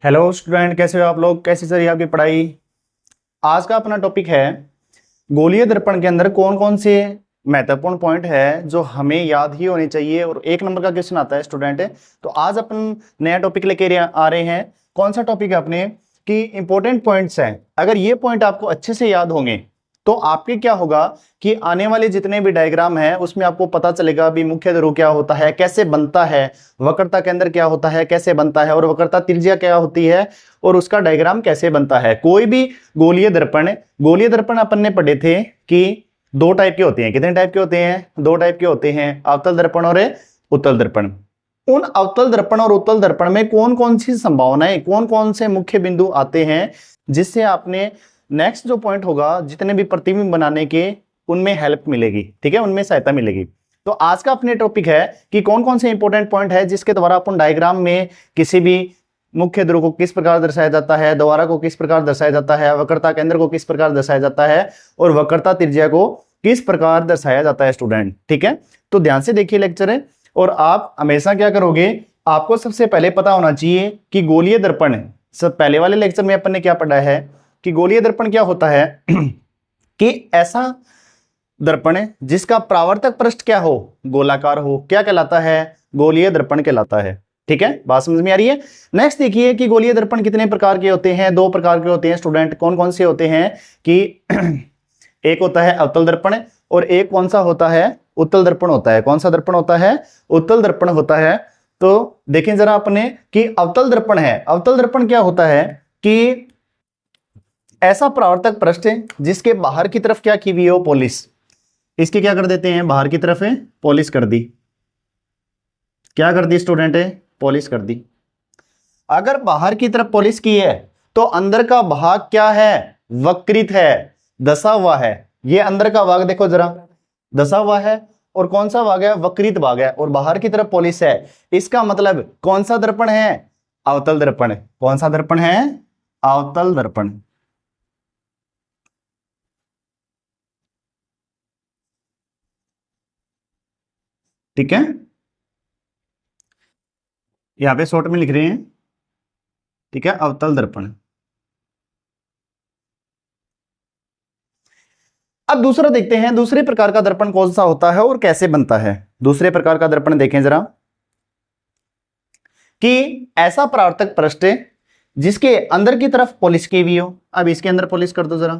Hello student, कैसे हो आप लोग? कैसी चल रही है आपकी पढ़ाई? आज का अपना टॉपिक है गोलीय दर्पण के अंदर कौन कौन से महत्वपूर्ण पॉइंट है जो हमें याद ही होने चाहिए। और एक नंबर का क्वेश्चन आता है स्टूडेंट। तो आज अपन नया टॉपिक लेके आ रहे हैं। कौन सा टॉपिक है अपने कि इंपॉर्टेंट पॉइंट्स हैं। अगर ये पॉइंट आपको अच्छे से याद होंगे तो आपके क्या होगा कि आने वाले जितने भी डायग्राम है उसमें आपको पता चलेगा भी मुख्य ध्रुव क्या होता है, कैसे बनता है, वक्रता केंद्र क्या होता है, कैसे बनता है, और वक्रता त्रिज्या क्या होती है, और उसका डायग्राम कैसे बनता है। कोई भी गोलीय दर्पण अपन ने पढ़े थे कि दो टाइप के होते हैं। कितने टाइप के होते हैं? दो टाइप के होते हैं, अवतल दर्पण और उत्तल दर्पण। उन अवतल दर्पण और उत्तल दर्पण में कौन कौन सी संभावनाएं, कौन कौन से मुख्य बिंदु आते हैं जिससे आपने नेक्स्ट जो पॉइंट होगा जितने भी प्रतिबिंब बनाने के उनमें हेल्प मिलेगी, ठीक है, उनमें सहायता मिलेगी। तो आज का अपने टॉपिक है कि कौन कौन से इंपॉर्टेंट पॉइंट है जिसके द्वारा अपन डायग्राम में किसी भी मुख्य ध्रुव को किस प्रकार दर्शाया जाता है, द्वारा को किस प्रकार दर्शाया जाता है, वक्रता केंद्र को किस प्रकार दर्शाया जाता है, और वक्रता त्रिज्या को किस प्रकार दर्शाया जाता है स्टूडेंट। ठीक है, तो ध्यान से देखिए लेक्चर है। और आप हमेशा क्या करोगे, आपको सबसे पहले पता होना चाहिए कि गोलीय दर्पण, सब पहले वाले लेक्चर में अपन ने क्या पढ़ा है कि गोलीय दर्पण क्या होता है कि ऐसा दर्पण जिसका परावर्तक पृष्ठ क्या हो, गोलाकार हो, क्या कहलाता है? गोलीय दर्पण कहलाता है। ठीक है, बात समझ में आ रही है। नेक्स्ट देखिए कि गोलीय दर्पण कितने प्रकार के होते हैं। दो प्रकार के होते हैं स्टूडेंट। कौन कौन से होते हैं कि एक होता है अवतल दर्पण और एक कौन सा होता है? उत्तल दर्पण होता है। कौन सा दर्पण होता है? उत्तल दर्पण होता है। तो देखें जरा अपने कि अवतल दर्पण है। अवतल दर्पण क्या होता है कि ऐसा परावर्तक पृष्ठ जिसके बाहर की तरफ क्या की हुई हो, पॉलिश। इसके क्या कर देते हैं, बाहर की तरफ है पॉलिश कर दी। क्या कर दी स्टूडेंट? पॉलिश कर दी। अगर बाहर की तरफ पॉलिश की है तो अंदर का भाग क्या है? वक्रित है, दसा हुआ है। ये अंदर का भाग देखो जरा, दसा हुआ है। और कौन सा भाग है? वक्रित भाग है। और बाहर की तरफ पॉलिश है। इसका मतलब कौन सा दर्पण है? अवतल दर्पण। कौन सा दर्पण है? अवतल दर्पण। ठीक है, यहां पे शॉर्ट में लिख रहे हैं। ठीक है, अवतल दर्पण। अब दूसरा देखते हैं, दूसरे प्रकार का दर्पण कौन सा होता है और कैसे बनता है। दूसरे प्रकार का दर्पण देखें जरा कि ऐसा परावर्तक पृष्ठ जिसके अंदर की तरफ पॉलिश की हुई हो। अब इसके अंदर पॉलिश कर दो जरा।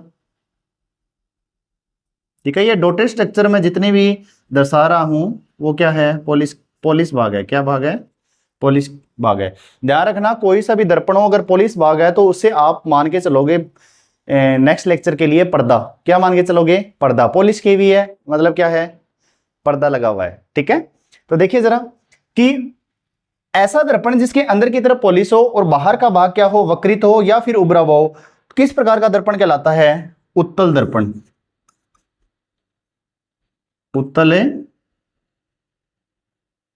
ठीक है, ये डॉटेड स्ट्रक्चर में जितने भी दर्शा रहा हूं वो क्या है? पॉलिश, पॉलिश भाग है। क्या भाग है? पॉलिश भाग है। ध्यान रखना, कोई सा भी दर्पण हो अगर पॉलिश भाग है तो उससे आप मान के चलोगे नेक्स्ट लेक्चर के लिए पर्दा। क्या मान के चलोगे? पर्दा। पॉलिश की हुई है मतलब क्या है? पर्दा लगा हुआ है। ठीक है, तो देखिए जरा कि ऐसा दर्पण जिसके अंदर की तरफ पॉलिश हो और बाहर का भाग क्या हो? वक्रित हो या फिर उभरा हुआ हो, किस प्रकार का दर्पण कहलाता है? उत्तल दर्पण। उत्तल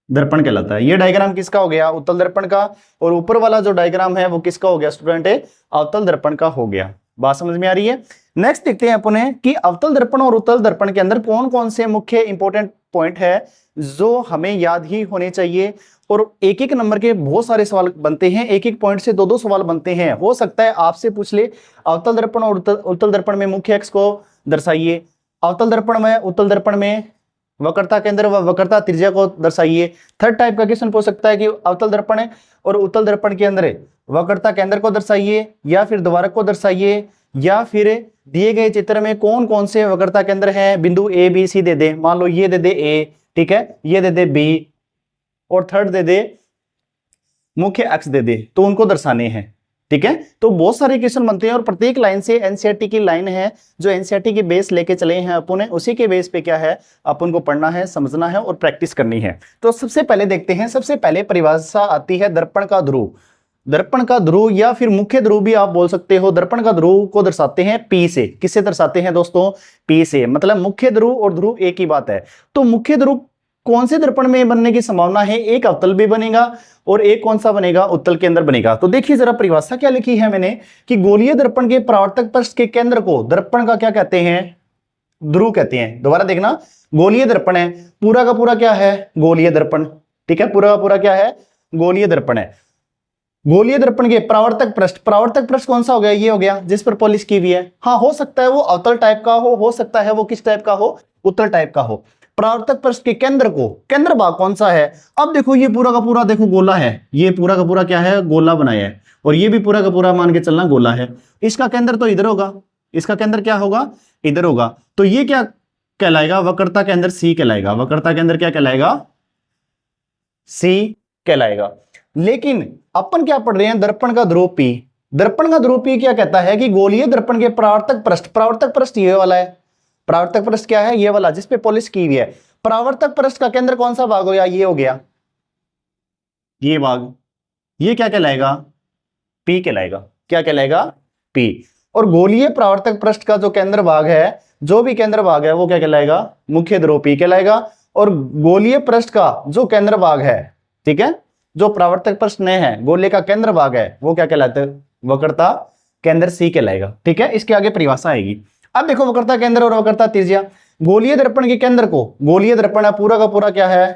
दर्पण कहलाता है। ये डायग्राम किसका हो गया? उत्तल दर्पण का। और ऊपर वाला जो डायग्राम है वो किसका हो गया स्टूडेंट? अवतल दर्पण का हो गया। बात समझ में आ रही है। नेक्स्ट देखते हैं अपने कि अवतल दर्पण और उत्तल दर्पण के अंदर कौन कौन से मुख्य इंपॉर्टेंट पॉइंट है जो हमें याद ही होने चाहिए। और एक एक नंबर के बहुत सारे सवाल बनते हैं, एक एक पॉइंट से दो दो सवाल बनते हैं। हो सकता है आपसे पूछ ले अवतल दर्पण और उत्तल दर्पण में मुख्य अक्ष को दर्शाइए, अवतल दर्पण में, उत्तल दर्पण में वक्रता केंद्र व वक्रता त्रिज्या को दर्शाइए। थर्ड टाइप का क्वेश्चन पूछ सकता है कि अवतल दर्पण है और उत्तल दर्पण के अंदर वक्रता केंद्र को दर्शाइए या फिर द्वारक को दर्शाइए, या फिर दिए गए चित्र में कौन कौन से वक्रता केंद्र हैं, बिंदु ए बी सी दे दे। मान लो ये दे दे ए, ठीक है, ये दे दे बी, और थर्ड दे दे मुख्य अक्ष दे दे, तो उनको दर्शाने हैं। ठीक है, तो बहुत सारे क्वेश्चन बनते हैं और प्रत्येक लाइन से एनसीईआरटी की लाइन है जो एनसीईआरटी की बेस लेके चले हैं अपन ने, उसी के बेस पे क्या है अपन को पढ़ना है, समझना है और प्रैक्टिस करनी है। तो सबसे पहले देखते हैं, सबसे पहले परिभाषा आती है दर्पण का ध्रुव। दर्पण का ध्रुव या फिर मुख्य ध्रुव भी आप बोल सकते हो। दर्पण का ध्रुव को दर्शाते हैं पी से। किससे दर्शाते हैं दोस्तों? पी से। मतलब मुख्य ध्रुव और ध्रुव एक ही बात है। तो मुख्य ध्रुव कौन से दर्पण में बनने की संभावना है? एक अवतल भी बनेगा और एक कौन सा बनेगा? उत्तल के अंदर बनेगा। तो देखिए जरा परिभाषा क्या लिखी है मैंने कि गोलीय दर्पण के परावर्तक पृष्ठ के केंद्र को दर्पण का क्या कहते हैं? ध्रुव कहते हैं। दोबारा देखना, गोलीय दर्पण है, पूरा का पूरा क्या है? गोलीय दर्पण। ठीक है, पूरा का पूरा क्या है? गोलीय दर्पण है। गोलीय दर्पण के परावर्तक पृष्ठ, परावर्तक पृष्ठ कौन सा हो गया, ये हो गया जिस पर पॉलिश की हुई है। हाँ, हो सकता है वो अवतल टाइप का हो सकता है वो किस टाइप का हो, उत्तल टाइप का हो। परावर्तक पृष्ठ के केंद्र को, केंद्र भाग कौन सा है, अब देखो ये पूरा का पूरा देखो गोला है, ये पूरा का पूरा क्या है, गोला बनाया है, और ये भी पूरा का पूरा मान के चलना गोला है। इसका केंद्र तो इधर होगा, इसका केंद्र क्या होगा, इधर होगा। तो ये क्या कहलाएगा, वक्रता केंद्र सी कहलाएगा। वक्रता केंद्र क्या कहलाएगा, सी कहलाएगा। लेकिन अपन क्या पढ़ रहे हैं, दर्पण का ध्रुव P। दर्पण का ध्रुव P क्या कहता है कि गोलीय दर्पण के परावर्तक पृष्ठ, परावर्तक पृष्ठ ये वाला है, परावर्तक पृष्ठ क्या है, ये वाला जिसपे पॉलिश की हुई है। परावर्तक पृष्ठ का केंद्र कौन सा भाग हो गया, ये हो गया, ये भाग, ये क्या कहलाएगा, P कहलाएगा। क्या कहलाएगा, P। और गोलीय परावर्तक पृष्ठ का जो केंद्र भाग है, जो भी केंद्र भाग है वो क्या कहलाएगा, मुख्य ध्रुव P कहलाएगा। और गोलीय पृष्ठ का जो केंद्र भाग है, ठीक है, जो परावर्तक पृष्ठ में है गोले का केंद्र भाग है वो क्या कहलाता है, वक्रता केंद्र सी कहलाएगा। ठीक है, इसके आगे परिभाषा आएगी। अब देखो वक्रता केंद्र और वक्रता त्रिज्या। गोलीय दर्पण के केंद्र को, गोलीय दर्पण है पूरा का पूरा क्या है,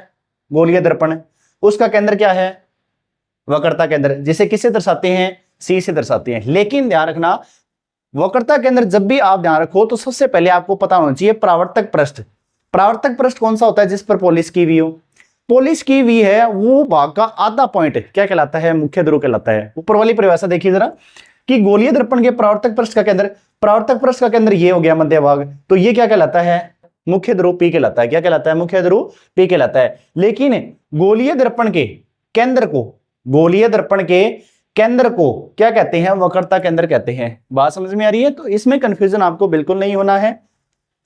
गोलीय दर्पण है, उसका केंद्र क्या है, वक्रता केंद्र, जिसे किससे दर्शाते हैं, सी से दर्शाते हैं। लेकिन ध्यान रखना, वक्रता केंद्र जब भी आप ध्यान रखो तो सबसे पहले आपको पता होना चाहिए परावर्तक पृष्ठ। परावर्तक पृष्ठ कौन सा होता है, जिस पर पॉलिश की हुई हो, पॉलिश की हुई है वो भाग का आधा पॉइंट क्या कहलाता है, मुख्य ध्रुव कहलाता है। ऊपर वाली परिभाषा देखिए जरा, कि गोलीय दर्पण के परावर्तक पृष्ठ का केंद्र, परावर्तक पृष्ठ का केंद्र ये हो गया मध्य भाग, तो ये क्या कहलाता है, मुख्य ध्रुव P कहलाता है। क्या कहलाता है, मुख्य ध्रुव P कहलाता है। लेकिन गोलीय दर्पण के केंद्र को, गोलीय दर्पण के केंद्र को क्या कहते हैं, वक्रता केंद्र कहते हैं। बात समझ में आ रही है, तो इसमें कंफ्यूजन आपको बिल्कुल नहीं होना है,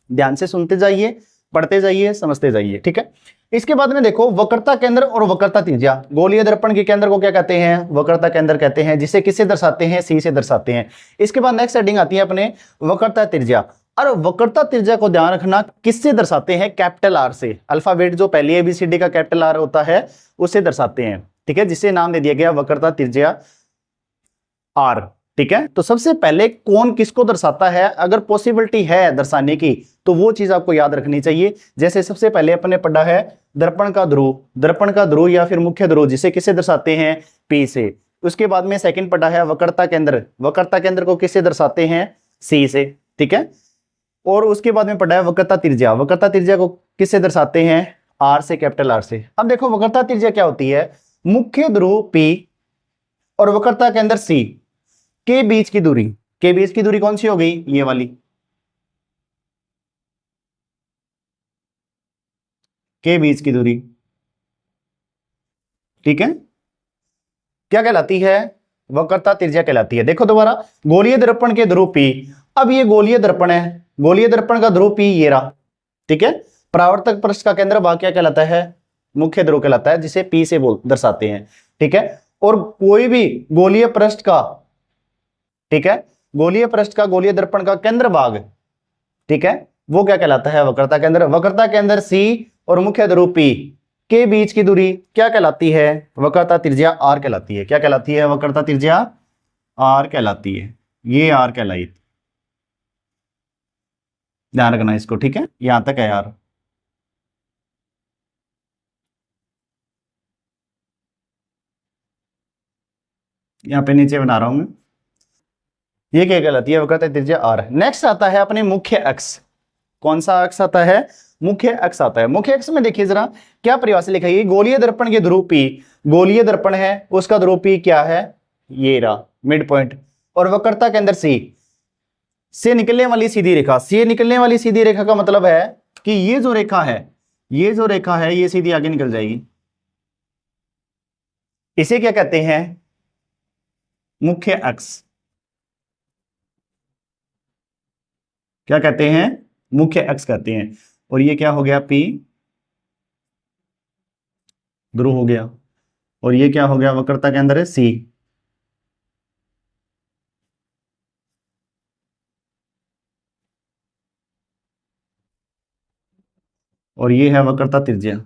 ध्यान से सुनते जाइए, पढ़ते जाइए, समझते जाइए। ठीक है, इसके बाद में देखो वक्रता केंद्र और वक्रता त्रिज्या। गोलीय दर्पण के केंद्र को क्या कहते हैं, वक्रता केंद्र कहते हैं, जिसे किससे दर्शाते हैं, सी से दर्शाते हैं। इसके बाद नेक्स्ट हेडिंग आती है अपने वक्रता त्रिज्या। और वक्रता त्रिज्या को ध्यान रखना किससे दर्शाते हैं, कैपिटल आर से। अल्फाबेट जो पहली ABCD का कैपिटल आर होता है उससे दर्शाते हैं। ठीक है, जिसे नाम दे दिया गया वक्रता त्रिज्या आर। ठीक है, तो सबसे पहले कौन किसको दर्शाता है, अगर पॉसिबिलिटी है दर्शाने की तो वो चीज आपको याद रखनी चाहिए। जैसे सबसे पहले अपने पढ़ा है दर्पण का ध्रुव, दर्पण का ध्रुव या फिर मुख्य ध्रुव, जिसे किससे दर्शाते हैं, P से। उसके बाद में सेकंड पढ़ा है वक्रता केंद्र, वक्रता केंद्र को किससे दर्शाते हैं, C से। ठीक है, और उसके बाद में पढ़ा है वक्रता त्रिज्या, वक्रता त्रिज्या को किससे दर्शाते हैं, R से, कैपिटल R से। अब देखो वक्रता त्रिज्या क्या होती है, मुख्य ध्रुव P और वक्रता केंद्र C के बीच की दूरी, के बीच की दूरी कौन सी हो गई, ये वाली, के बीच की दूरी। ठीक है, क्या कहलाती है, वक्रता त्रिज्या कहलाती है। देखो दोबारा, गोलीय दर्पण के ध्रुव P, अब ये गोलीय दर्पण है, गोलीय दर्पण का ध्रुव P ये रहा। ठीक है, परावर्तक पृष्ठ का केंद्र भाग क्या कहलाता है, मुख्य ध्रुव कहलाता है, जिसे P से बोल दर्शाते हैं। ठीक है, और कोई भी गोलीय पृष्ठ का, ठीक है, गोलीय पृष्ठ का, गोलीय दर्पण का केंद्र भाग, ठीक है, वो क्या कहलाता है, वक्रता केंद्र। वक्रता केंद्र C और मुख्य ध्रुव P के बीच की दूरी क्या कहलाती है, वक्रता त्रिज्या R कहलाती है। क्या कहलाती है, वक्रता त्रिज्या R कहलाती है, ये R कहलाई, ध्यान रखना इसको। ठीक है, यहां तक है यार। यहां पे नीचे बना रहा हूं मैं, ये क्या कहलाती है, वक्रता त्रिज्या R। नेक्स्ट आता है अपने मुख्य अक्ष। कौन सा अक्ष आता है, मुख्य अक्ष आता है। मुख्य अक्ष में देखिए जरा क्या परिभाषा लिखी है, गोलीय दर्पण के ध्रुव P, गोलीय दर्पण है उसका ध्रुव P क्या है, ये रहा मिड पॉइंट, और वक्रता केंद्र C से निकलने वाली सीधी रेखा। से निकलने वाली सीधी रेखा का मतलब है कि ये जो रेखा है, ये जो रेखा है ये सीधी आगे निकल जाएगी, इसे क्या कहते हैं, मुख्य अक्ष। क्या कहते हैं, मुख्य अक्ष कहते हैं। और ये क्या हो गया, P ध्रुव हो गया, और ये क्या हो गया, वक्रता के अंदर है C। और ये है वक्रता त्रिज्या।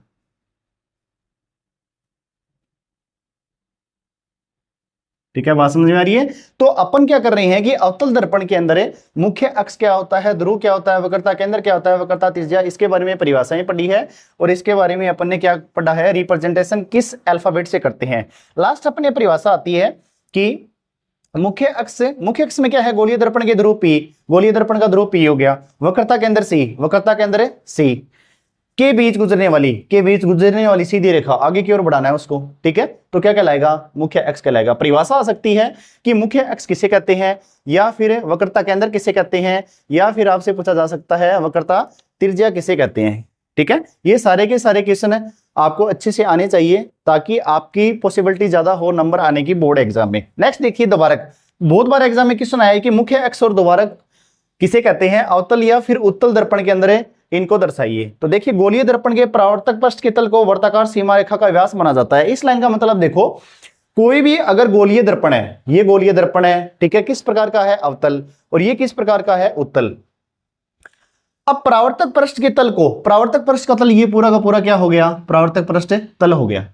ठीक है, बात समझ में आ रही है। तो अपन क्या कर रहे हैं कि अवतल दर्पण के अंदर मुख्य अक्ष क्या होता है, ध्रुव क्या होता है, वक्रता केंद्र क्या होता है, वक्रता त्रिज्या, इसके बारे में परिभाषाएं पढ़ी है। और इसके बारे में अपन ने क्या पढ़ा है, रिप्रेजेंटेशन किस अल्फाबेट से करते हैं। लास्ट अपने परिभाषा आती है कि मुख्य अक्ष में क्या है, गोलीय दर्पण के ध्रुव P, गोलीय दर्पण का ध्रुव P हो गया, वक्रता केंद्र C, वक्रता केंद्र C के बीच गुजरने वाली सीधी रेखा आगे की ओर बढ़ाना है उसको, ठीक है। तो क्या कहलाएगा, मुख्य अक्ष कहलाएगा। परिभाषा आ सकती है कि मुख्य अक्ष किसे कहते हैं, या फिर वक्रता केंद्र किसे कहते हैं, या फिर आपसे पूछा जा सकता है वक्रता त्रिज्या किसे कहते हैं, ठीक है। ये सारे के सारे क्वेश्चन आपको अच्छे से आने चाहिए ताकि आपकी पॉसिबिलिटी ज्यादा हो नंबर आने की बोर्ड एग्जाम में। नेक्स्ट देखिए द्वारक, बहुत बार एग्जाम में क्वेश्चन आया है कि मुख्य अक्ष और द्वारक किसे कहते हैं, अवतल या फिर उत्तल दर्पण के अंदर इनको दर्शाइए। तो देखिए गोलीय दर्पण के परावर्तक पृष्ठ के तल को वर्ताकार सीमा रेखा का व्यास माना जाता है। इस लाइन का मतलब देखो, कोई भी अगर गोलीय दर्पण है, ये गोलीय दर्पण है, ठीक है, किस प्रकार का है, अवतल, और ये किस प्रकार का है, उत्तल। अब परावर्तक पृष्ठ के तल को, परावर्तक पृष्ठ का तल ये पूरा का पूरा क्या हो गया, परावर्तक पृष्ठ तल हो गया।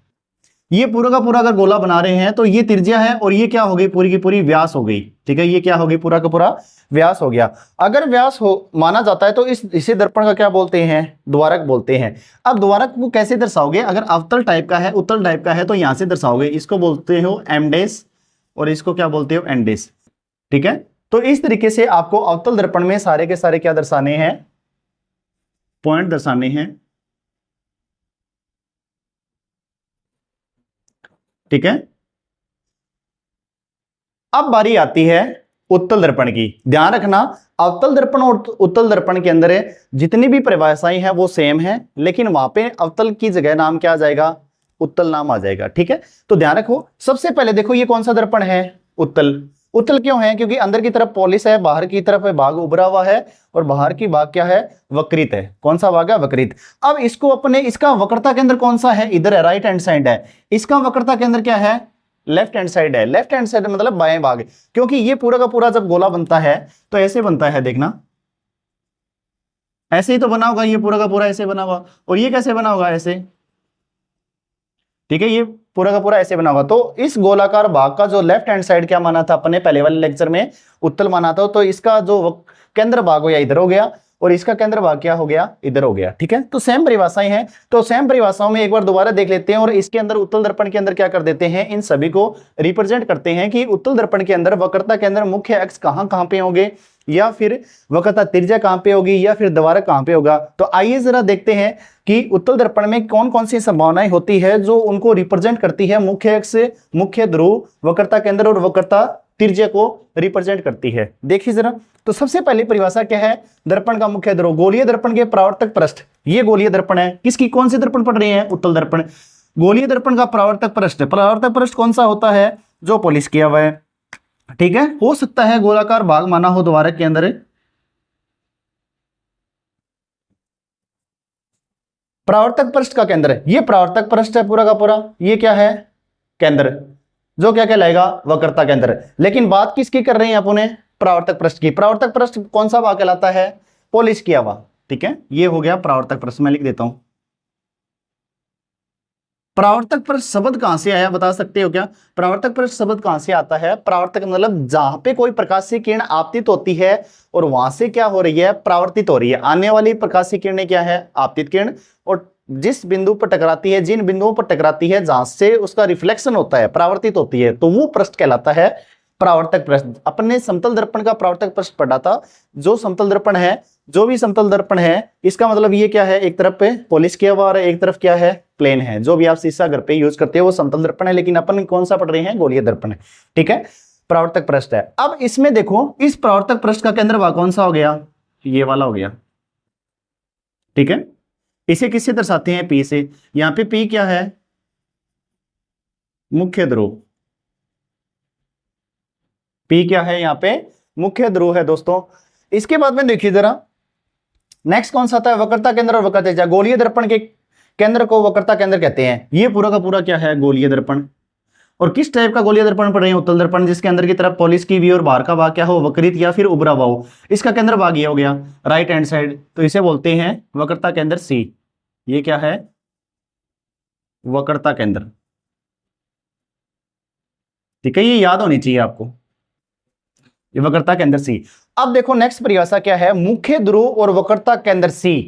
ये पूरा का पूरा अगर गोला बना रहे हैं तो ये त्रिज्या है और ये क्या हो गई, पूरी की पूरी व्यास हो गई, ठीक है। ये क्या हो गई, पूरा का पूरा व्यास हो गया। अगर व्यास हो माना जाता है तो इसे दर्पण का क्या बोलते हैं, द्वारक बोलते हैं। अब द्वारक को कैसे दर्शाओगे, अगर अवतल टाइप का है, उत्तल टाइप का है तो यहां से दर्शाओगे, इसको बोलते हो एम डेस और इसको क्या बोलते हो, एन डेस, ठीक है। तो इस तरीके से आपको अवतल दर्पण में सारे के सारे क्या दर्शाने हैं, पॉइंट दर्शाने हैं, ठीक है। अब बारी आती है उत्तल दर्पण की। ध्यान रखना, अवतल दर्पण और उत्तल दर्पण के अंदर जितनी भी परिभाषाएं हैं वो सेम है, लेकिन वहां पे अवतल की जगह नाम क्या आ जाएगा, उत्तल नाम आ जाएगा, ठीक है। तो ध्यान रखो, सबसे पहले देखो ये कौन सा दर्पण है, उत्तल। उत्तल क्यों है, क्योंकि अंदर की तरफ पॉलिश है, बाहर की तरफ भाग उभरा हुआ है, और बाहर की भाग क्या है, वक्रित है। कौन सा भाग है, वक्रित। अब इसको अपने, इसका वक्रता केंद्र कौन सा है, इधर है, राइट हैंड साइड है। इसका वक्रता केंद्र क्या है, लेफ्ट हैंड साइड है। लेफ्ट हैंड साइड मतलब बाएं भाग, क्योंकि ये पूरा का पूरा जब गोला बनता है तो ऐसे बनता है, देखना ऐसे ही तो बना होगा, ये पूरा का पूरा ऐसे बना होगा, और ये कैसे बना होगा, ऐसे, ठीक है। ये पूरा का पूरा ऐसे बना होगा। तो इस गोलाकार भाग का जो लेफ्ट हैंड साइड क्या माना था अपने पहले वाले लेक्चर में, उत्तल माना था। तो इसका जो केंद्र भाग हो गया इधर हो गया, और इसका केंद्र भाग क्या हो गया, इधर हो गया, ठीक है। तो सेम परिभाषाएं हैं, तो सेम परिभाषाओं में एक बार दोबारा देख लेते हैं, और इसके अंदर उत्तल दर्पण के अंदर क्या कर देते हैं, इन सभी को रिप्रेजेंट करते हैं कि उत्तल दर्पण के अंदर वक्रता के अंदर मुख्य अक्ष कहां कहां पे होंगे, या फिर वक्रता त्रिज्या कहां पे होगी, या फिर द्वारक कहां पे होगा। तो आइए जरा देखते हैं कि उत्तल दर्पण में कौन कौन सी संभावनाएं होती है जो उनको रिप्रेजेंट करती है, मुख्य अक्ष, मुख्य ध्रुव, वक्रता केंद्र और वक्रता त्रिज्या को रिप्रेजेंट करती है। देखिए जरा, तो सबसे पहली परिभाषा क्या है, दर्पण का मुख्य ध्रुव। गोलीय दर्पण के परावर्तक पृष्ठ, ये गोलीय दर्पण है, किसकी, कौन से दर्पण पढ़ रहे हैं, उत्तल दर्पण। गोलीय दर्पण का परावर्तक पृष्ठ, परावर्तक पृष्ठ कौन सा होता है, जो पॉलिश किया हुआ है, ठीक है। हो सकता है गोलाकार भाग माना हो द्वारक के अंदर। परावर्तक पृष्ठ का केंद्र, ये परावर्तक पृष्ठ है पूरा का पूरा, ये क्या है, केंद्र, जो क्या कहलाएगा, वक्रता केंद्र। लेकिन बात किसकी कर रहे हैं अपने, परावर्तक पृष्ठ की। परावर्तक पृष्ठ कौन सा भाग कहलाता है, पॉलिश किया हुआ, ठीक है। ये हो गया परावर्तक पृष्ठ, मैं लिख देता हूं। परावर्तक पृष्ठ शब्द कहां से आया, बता सकते हो क्या, परावर्तक पृष्ठ शब्द कहां से आता है। परावर्तक मतलब जहां पे कोई प्रकाशीय किरण आपतित होती है और वहां से क्या हो रही है, परावर्तित हो रही है। आने वाली प्रकाशीय किरणें क्या है, आपतित किरण, और जिस बिंदु पर टकराती है, जिन बिंदुओं पर टकराती है जहां से उसका रिफ्लेक्शन होता है, परावर्तित होती है, तो वो पृष्ठ कहलाता है परावर्तक पृष्ठ। अपने समतल दर्पण का परावर्तक पृष्ठ पढ़ा था। जो समतल दर्पण है, जो भी समतल दर्पण है, इसका मतलब ये क्या है, एक तरफ पे पॉलिश किया हुआ और एक तरफ क्या है, प्लेन है। जो भी आप शीशा घर पे यूज करते हो वो समतल दर्पण है, लेकिन अपन कौन सा पढ़ रहे हैं, गोलीय दर्पण है, ठीक है। परावर्तक पृष्ठ है। अब इसमें देखो, इस परावर्तक पृष्ठ का केंद्र भाग कौन सा हो गया, ये वाला हो गया, ठीक है। इसे किससे दर्शाते हैं, पी से। यहां पे पी क्या है, मुख्य ध्रुव, पी क्या है, यहां पे मुख्य ध्रुव है दोस्तों। इसके बाद में देखिए जरा, नेक्स्ट कौन सा आता है, वक्रता केंद्र और वक्रता त्रिज्या। गोलीय दर्पण के केंद्र को वक्रता केंद्र कहते हैं। ये पूरा का पूरा क्या है, गोलीय दर्पण। और किस टाइप का गोलीय दर्पण पढ़ रहे हैं, उत्तल दर्पण, जिसके अंदर की तरफ पॉलिश की हुई और बाहर का भाग क्या हो, वक्रित या फिर उभरा हुआ हो। इसका केंद्र भाग ये हो गया, राइट हैंड साइड, तो इसे बोलते हैं वक्रता केंद्र सी। ये क्या है, वक्रता केंद्र, ठीक है। ये याद होनी चाहिए आपको, ये वक्रता केंद्र सी। अब देखो नेक्स्ट परिभाषा क्या है, मुख्य ध्रुव और वक्रता केंद्र सी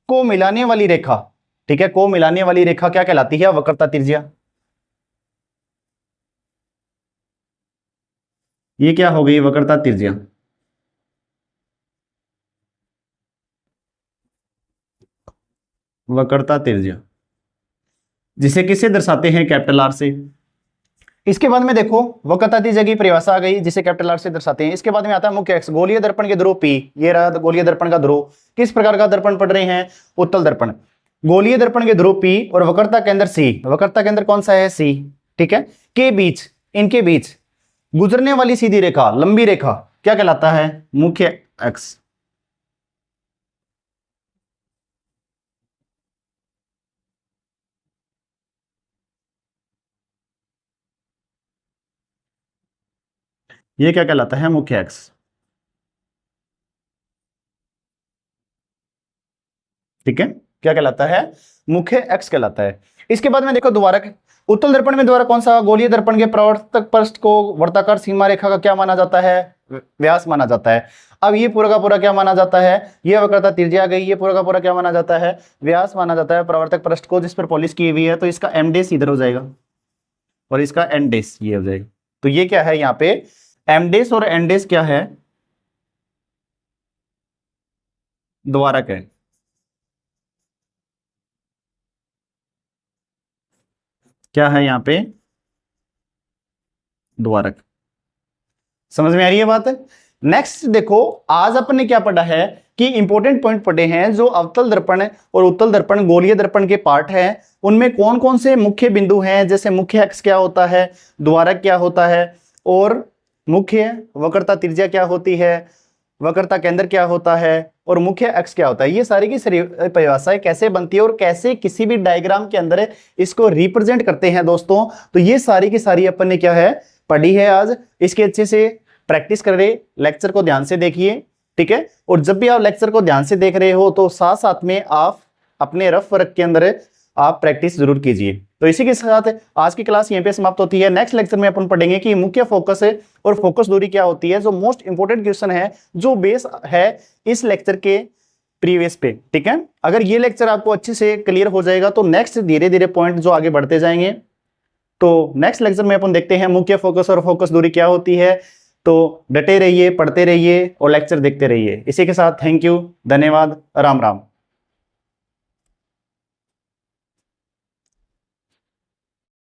को मिलाने वाली रेखा, ठीक है, को मिलाने वाली रेखा क्या कहलाती है, वक्रता त्रिज्या। ये क्या हो गई, वक्रता त्रिज्या। वक्रता त्रिज्या जिसे किससे दर्शाते हैं, कैपिटल आर से। इसके बाद में देखो वक्रता त्रिज्या की परिभाषा आ गई जिसे कैपिटल आर से दर्शाते हैं। इसके बाद में आता है मुख्य अक्ष, गोलीय दर्पण के ध्रुव पी, ये रहा गोलीय दर्पण का ध्रुव। किस प्रकार का दर्पण पढ़ रहे हैं, उत्तल दर्पण। गोलीय दर्पण के ध्रुव पी और वक्रता केंद्र सी, वक्रता केंद्र कौन सा है, सी, ठीक है, के बीच, इनके बीच गुजरने वाली सीधी रेखा, लंबी रेखा क्या कहलाता है, मुख्य अक्ष। ये क्या कहलाता है, मुख्य अक्ष, ठीक है, क्या कहलाता है, मुख्य अक्ष कहलाता है। इसके बाद में देखो द्वारक, उत्तल दर्पण में द्वारा कौन सा, गोलीय दर्पण के प्रवर्तक पृष्ठ को वर्ताकार सीमा रेखा का क्या माना जाता है, व्यास माना जाता है। अब ये पूरा का पूरा क्या माना जाता है, ये वक्रता त्रिज्या आ गई, ये पूरा का पूरा क्या माना जाता है, व्यास माना जाता है प्रवर्तक पृष्ठ को जिस पर पॉलिश की हुई है। तो इसका एम डेस इधर हो जाएगा और इसका एन डेस ये हो जाएगा। तो ये क्या है यहाँ पे, एम डेस और एन डेस क्या है, द्वारक है, क्या है यहाँ पे, द्वारक। समझ में आ रही है बात। नेक्स्ट देखो आज अपन ने क्या पढ़ा है कि इंपॉर्टेंट पॉइंट पढ़े हैं, जो अवतल दर्पण और उत्तल दर्पण गोलीय दर्पण के पार्ट हैं उनमें कौन कौन से मुख्य बिंदु हैं, जैसे मुख्य अक्ष क्या होता है, द्वारक क्या होता है, और मुख्य वक्रता त्रिज्या क्या होती है, वक्रता केंद्र क्या होता है, और मुख्य अक्ष क्या होता है। ये सारी की सारी परिभाषाएं कैसे बनती है और कैसे किसी भी डायग्राम के अंदर इसको रिप्रेजेंट करते हैं दोस्तों। तो ये सारी की सारी अपन ने क्या है पढ़ी है आज। इसके अच्छे से प्रैक्टिस कर रहे, लेक्चर को ध्यान से देखिए, ठीक है। और जब भी आप लेक्चर को ध्यान से देख रहे हो तो साथ साथ में आप अपने रफ वर्क के अंदर आप प्रैक्टिस जरूर कीजिए। तो इसी के साथ आज की क्लास यहीं पे समाप्त होती है। नेक्स्ट लेक्चर में अपन पढ़ेंगे कि मुख्य फोकस और फोकस दूरी क्या होती है, जो मोस्ट इंपोर्टेंट क्वेश्चन है, जो बेस है इस लेक्चर के प्रीवियस पे, ठीक है। अगर ये लेक्चर आपको अच्छे से क्लियर हो जाएगा तो नेक्स्ट धीरे धीरे पॉइंट जो आगे बढ़ते जाएंगे। तो नेक्स्ट लेक्चर में अपन देखते हैं मुख्य फोकस और फोकस दूरी क्या होती है। तो डटे रहिए, पढ़ते रहिए और लेक्चर देखते रहिए। इसी के साथ थैंक यू, धन्यवाद, राम राम।